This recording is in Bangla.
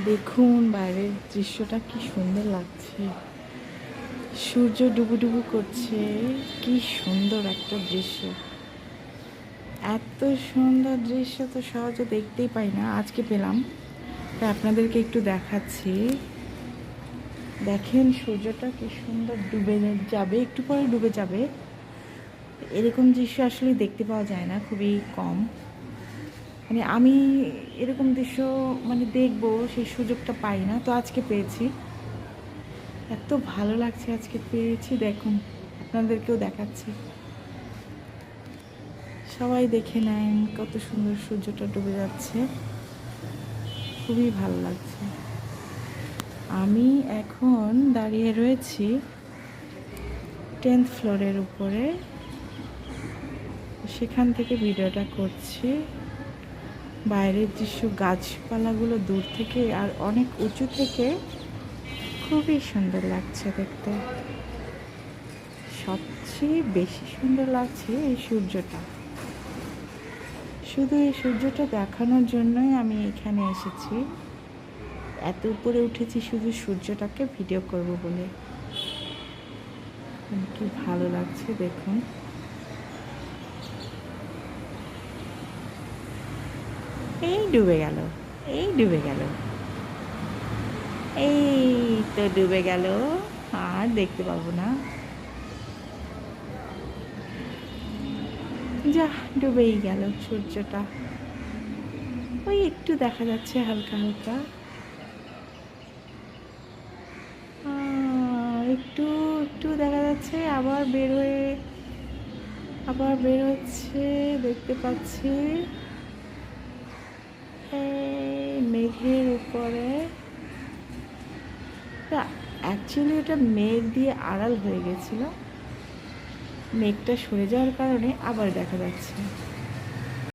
দেখুন বাইরের দৃশ্যটা কি সুন্দর লাগছে। সূর্য ডুবুডুবু করছে। কি সুন্দর একটা দৃশ্য। এত সুন্দর দৃশ্য তো সহজে দেখতেই পাই না, আজকে পেলাম, তাই আপনাদেরকে একটু দেখাচ্ছি। দেখেন সূর্যটা কি সুন্দর ডুবে যাবে, একটু পরে ডুবে যাবে। এরকম দৃশ্য আসলে দেখতে পাওয়া যায় না, খুবই কম। মানে আমি এরকম দৃশ্য দেখবো সেই সুযোগটা পাই না, তো আজকে পেয়েছি। এত ভালো লাগছে আজকে পেয়েছি। দেখুন আপনাদেরকেও দেখাচ্ছি, সবাই দেখে নেন কত সুন্দর সূর্যটা ডুবে যাচ্ছে। খুবই ভালো লাগছে। আমি এখন দাঁড়িয়ে রয়েছি 10th ফ্লোরের উপরে, সেখান থেকে ভিডিওটা করছি। বাইরের দৃশ্য, গাছপালাগুলো দূর থেকে আর অনেক উঁচু থেকে খুবই সুন্দর লাগছে দেখতে। সবচেয়ে বেশি সুন্দর লাগছে এই সূর্যটা। শুধু এই সূর্যটা দেখানোর জন্যই আমি এখানে এসেছি। এত উপরে উঠেছি শুধু সূর্যটাকে ভিডিও করব বলে। কি ভালো লাগছে দেখুন। এই ডুবে গেল, এই ডুবে গেল, এই তো ডুবে গেল, আর দেখতে পাবো না। যা, ডুবেই গেল সূর্যটা। ওই একটু দেখা যাচ্ছে হালকা হালকা, একটু একটু দেখা যাচ্ছে, আবার বের হচ্ছে, দেখতে পাচ্ছি এই মেঘের উপরে। অ্যাকচুয়ালি এটা মেঘ দিয়ে আড়াল হয়ে গেছিল, মেঘটা সরে যাওয়ার কারণে আবার দেখা যাচ্ছে।